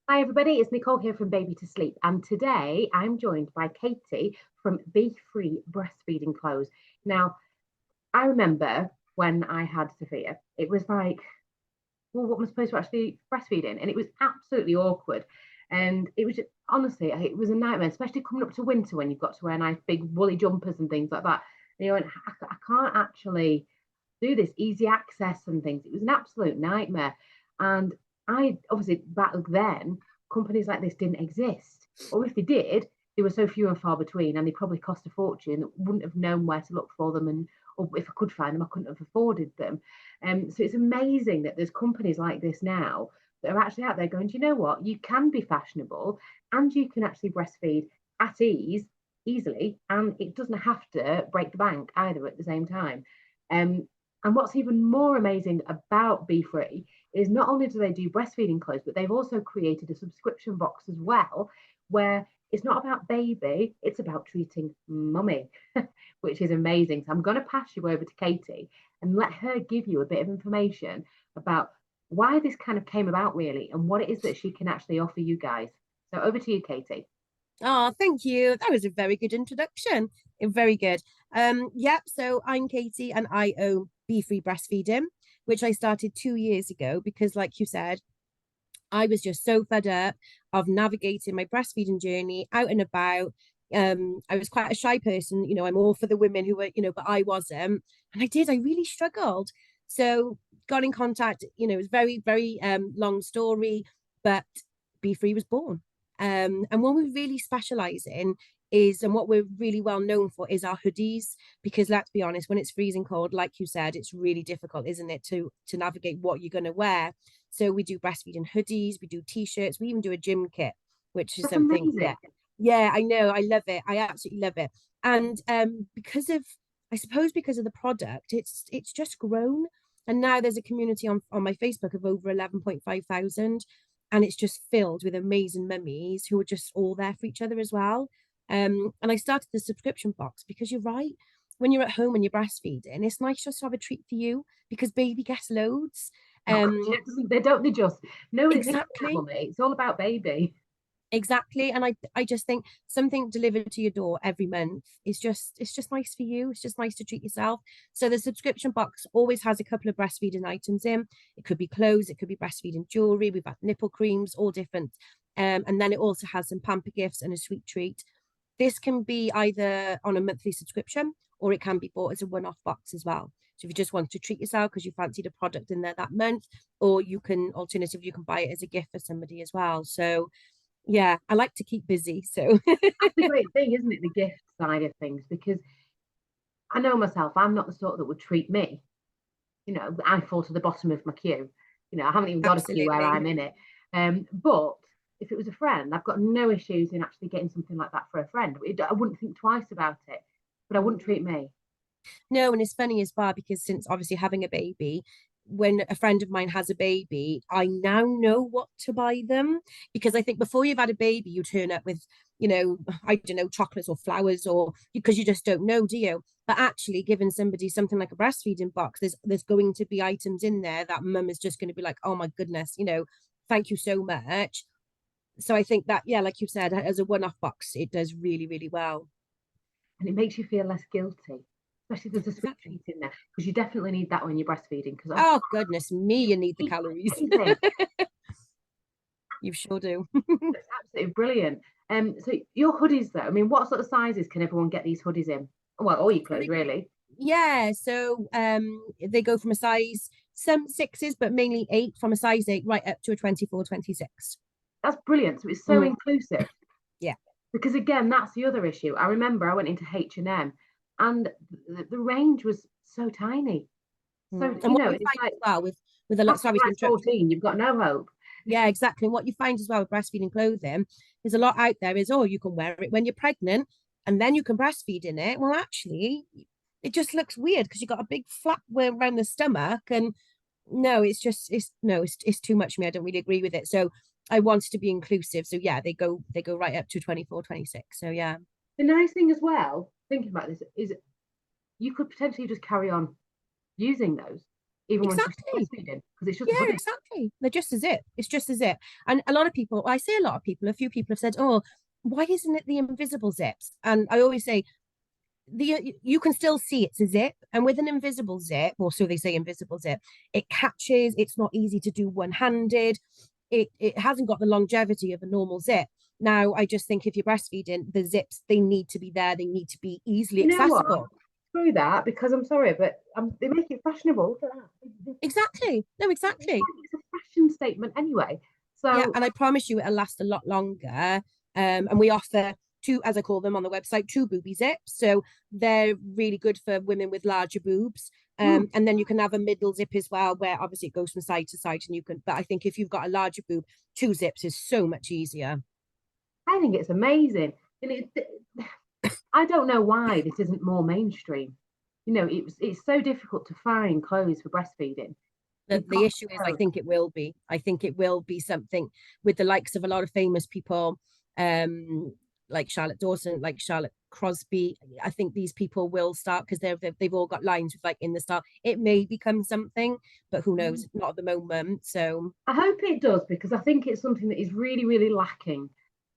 Hi everybody, it's Nicole here from Baby2Sleep, and today I'm joined by Katie from B Free Breastfeeding Clothes. Now, I remember when I had Sophia, it was like, well, what am I supposed to actually breastfeed in? And it was absolutely awkward. And it was just, honestly, it was a nightmare, especially coming up to winter when you've got to wear nice big woolly jumpers and things like that. And you know, I can't actually do this easy access and things. It was an absolute nightmare. And I obviously back then, companies like this didn't exist. Or if they did, they were so few and far between and they probably cost a fortune. Wouldn't have known where to look for them. And or if I could find them, I couldn't have afforded them. So it's amazing that there's companies like this now that are actually out there going, do you know what? You can be fashionable and you can actually breastfeed at ease, easily, and it doesn't have to break the bank either at the same time. Um, and what's even more amazing about Be Free is not only do they do breastfeeding clothes, but they've also created a subscription box as well, where it's not about baby, it's about treating mummy, which is amazing. So I'm going to pass you over to Katie and let her give you a bit of information about why this kind of came about, really, and what it is that she can actually offer you guys. So over to you, Katie. Oh, thank you. That was a very good introduction. Very good. Yep. So I'm Katie and I own Be Free Breastfeeding, which I started 2 years ago because, like you said, I was just so fed up of navigating my breastfeeding journey out and about. I was quite a shy person, I'm all for the women who were, but I wasn't. And I really struggled. So got in contact, it was very, very long story, but Be Free was born. And what we really specialize in is, and what we're really well known for is our hoodies, because let's be honest, when it's freezing cold, like you said, it's really difficult, isn't it, to navigate what you're going to wear. So we do breastfeeding hoodies, we do t-shirts, we even do a gym kit, which is That's something, amazing. yeah. Yeah, I know, I love it. I absolutely love it. And because of, I suppose because of the product, it's just grown. And now there's a community on my Facebook of over 11.5 thousand. And it's just filled with amazing mummies who are just all there for each other as well. And I started the subscription box because you're right. When you're at home and you're breastfeeding, it's nice just to have a treat for you because baby gets loads. Oh, God, Um, yeah, they don't. They just nobody thinks about exactly. mummy. It's all about baby. Exactly. And I just think something delivered to your door every month is just nice for you. It's just nice to treat yourself. So the subscription box always has a couple of breastfeeding items in. It could be clothes, it could be breastfeeding jewelry, we've got nipple creams, all different. And then it also has some pamper gifts and a sweet treat. This can be either on a monthly subscription or it can be bought as a one-off box as well. So if you just want to treat yourself because you fancied a product in there that month, or you can alternatively you can buy it as a gift for somebody as well. So yeah, I like to keep busy. So That's the great thing, isn't it? The gift side of things, because I know myself. I'm not the sort that would treat me. I fall to the bottom of my queue. I haven't even got a queue where absolutely. I'm in it. But if it was a friend, I've got no issues in actually getting something like that for a friend. I wouldn't think twice about it, but I wouldn't treat me. No, and it's funny as well because since obviously having a baby, when a friend of mine has a baby, I now know what to buy them because I think before you've had a baby, you turn up with, I don't know, chocolates or flowers or because you just don't know, do you? But actually, giving somebody something like a breastfeeding box, there's going to be items in there that mum is just going to be like, oh my goodness, thank you so much. So I think that, yeah, like you said, as a one-off box, it does really, really well. And it makes you feel less guilty, especially if there's a sweet Exactly. treat in there, because you definitely need that when you're breastfeeding. Because oh, Oh goodness me, you you need the eat calories. amazing. You sure do. It's absolutely brilliant. So your hoodies, though, I mean, what sort of sizes can everyone get these hoodies in? Well, all your clothes, really. Yeah, so they go from a size some sixes, but mainly eight, from a size eight right up to a 24, 26. That's brilliant. So it's so Mm, inclusive. yeah. Because again, that's the other issue. I remember I went into H&M and the range was so tiny. So, And what you it's find like as well with a lot, past a sorry to size interrupt you. 14, you've got no hope. Yeah, exactly. And what you find as well with breastfeeding clothing is a lot out there is, oh, you can wear it when you're pregnant and then you can breastfeed in it. Well, actually, it just looks weird because you've got a big flap around the stomach and no, it's just it's no, it's too much for me. I don't really agree with it. So I wanted to be inclusive. So yeah, they go right up to 24, 26. So yeah. The nice thing as well, thinking about this, is you could potentially just carry on using those even when she's Exactly. breastfeeding, because it's just a Yeah, hoodie. exactly. They're just a zip. It's just a zip. And a lot of people, I say a lot of people, a few people have said, oh, why isn't it the invisible zips? And I always say, you can still see it's a zip, and with an invisible zip, or so they say, invisible zip, it catches. It's not easy to do one-handed. It hasn't got the longevity of a normal zip. Now I just think if you're breastfeeding, the zips, they need to be there, they need to be easily You know what? accessible. Screw that, because I'm sorry, but they make it fashionable. Look at that. Exactly. No, exactly. It's a fashion statement anyway. Yeah, So and I promise you it'll last a lot longer. And we offer two, as I call them on the website, two booby zips. So they're really good for women with larger boobs. mm, And then you can have a middle zip as well, where obviously it goes from side to side, and you can. But I think if you've got a larger boob, two zips is so much easier. I think it's amazing. And I don't know why this isn't more mainstream. It's so difficult to find clothes for breastfeeding. You've The got issue is, I to think it will be. I think it will be something with the likes of a lot of famous people, um, like Charlotte Dawson, like Charlotte Crosby. I think these people will start because they've all got lines with like in the start. It may become something, but who knows? Not at the moment. So I hope it does, because I think it's something that is really, really lacking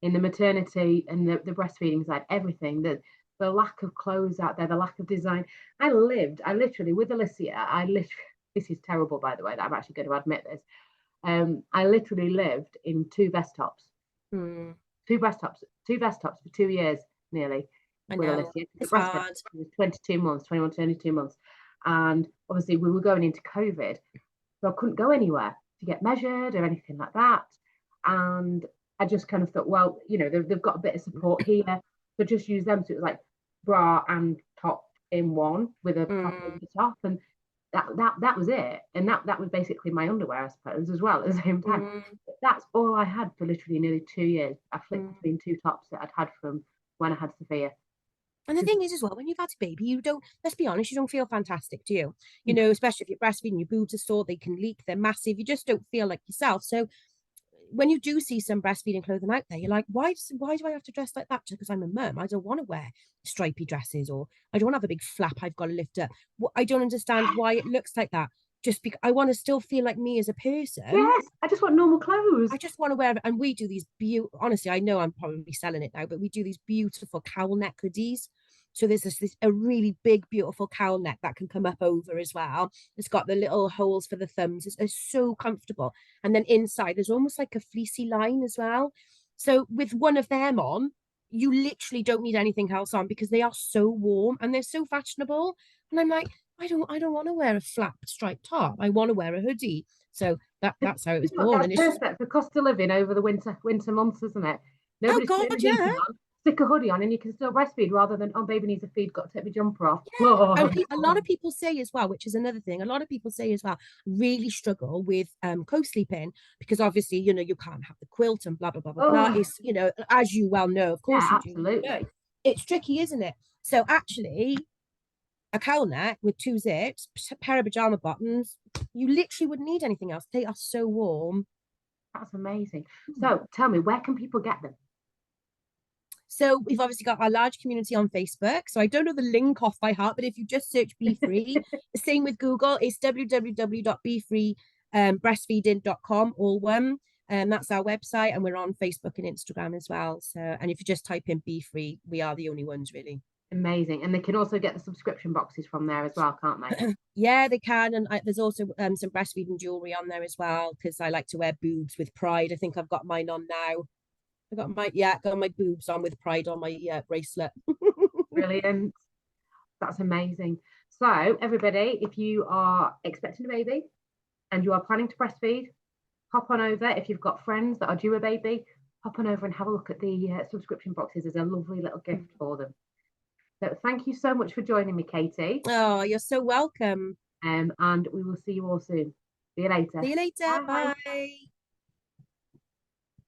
in the maternity and the breastfeeding side. Everything, the lack of clothes out there, the lack of design. I literally, with Alicia, this is terrible, by the way, that I'm actually going to admit this. I literally lived in hmm, two vest tops for 2 years nearly I with know Alicia. The it's breastfed hard. was 22 months, 21, 22 months. And obviously we were going into COVID, so I couldn't go anywhere to get measured or anything like that. And I just kind of thought, well, they've got a bit of support here, so just use them. So it was like bra and top in one with a top over Mm, the top, and that was it. And that was basically my underwear, I suppose, as well at the same time. mm, But that's all I had for literally nearly 2 years. I flipped mm. between two tops that I'd had from when I had Sophia. And the Just thing is, as well, when you've had a baby, you don't, let's be honest, you don't feel fantastic, do you? You know, especially if you're breastfeeding, your boobs are sore, they can leak, they're massive, you just don't feel like yourself. So when you do see some breastfeeding clothing out there, you're like, why do I have to dress like that just because I'm a mum? I don't want to wear stripy dresses, or I don't want to have a big flap I've got to lift up. I don't understand why it looks like that. Just because I want to still feel like me as a person. yes, I just want normal clothes. I just want to wear it. And we do these beautiful, honestly, I know I'm probably selling it now, but we do these beautiful cowl neck hoodies. So there's a really big, beautiful cowl neck that can come up over as well. It's got the little holes for the thumbs. It's so comfortable. And then inside, there's almost like a fleecy line as well. So with one of them on, you literally don't need anything else on because they are so warm and they're so fashionable. And I'm like, I don't want to wear a flap striped top. I want to wear a hoodie. So that's how it was born. That's And it's just, perfect for cost of living over the winter months, isn't it? oh Nobody's God, putting the yeah. heating on. Stick a hoodie on, and you can still breastfeed rather than, oh, baby needs a feed, got to take my jumper off. And Oh. a lot of people say as well, which is another thing, a lot of people say as well, really struggle with co-sleeping because obviously, you can't have the quilt and blah, blah, blah, blah, blah. Oh, It's, as you well know, of yeah, course you do, absolutely. it's tricky, isn't it? So actually, a cowl neck with two zips, a pair of pajama bottoms, you literally wouldn't need anything else. They are so warm. That's amazing. So tell me, where can people get them? So we've obviously got our large community on Facebook. So I don't know the link off by heart, but if you just search Be Free, same with Google, it's www.befreebreastfeeding.com, all one. And that's our website, and we're on Facebook and Instagram as well. So, and if you just type in Be Free, we are the only ones really. Amazing. And they can also get the subscription boxes from there as well, can't they? Yeah, they can, and there's also some breastfeeding jewelry on there as well because I like to wear boobs with pride. I think I've got mine on now. Got my boobs on with pride on my bracelet. Brilliant. That's amazing. So, everybody, if you are expecting a baby and you are planning to breastfeed, hop on over. If you've got friends that are due a baby, hop on over and have a look at the subscription boxes. There's a lovely little gift for them. So, thank you so much for joining me, Katie. Oh, you're so welcome. And we will see you all soon. See you later. See you later. Bye. Bye.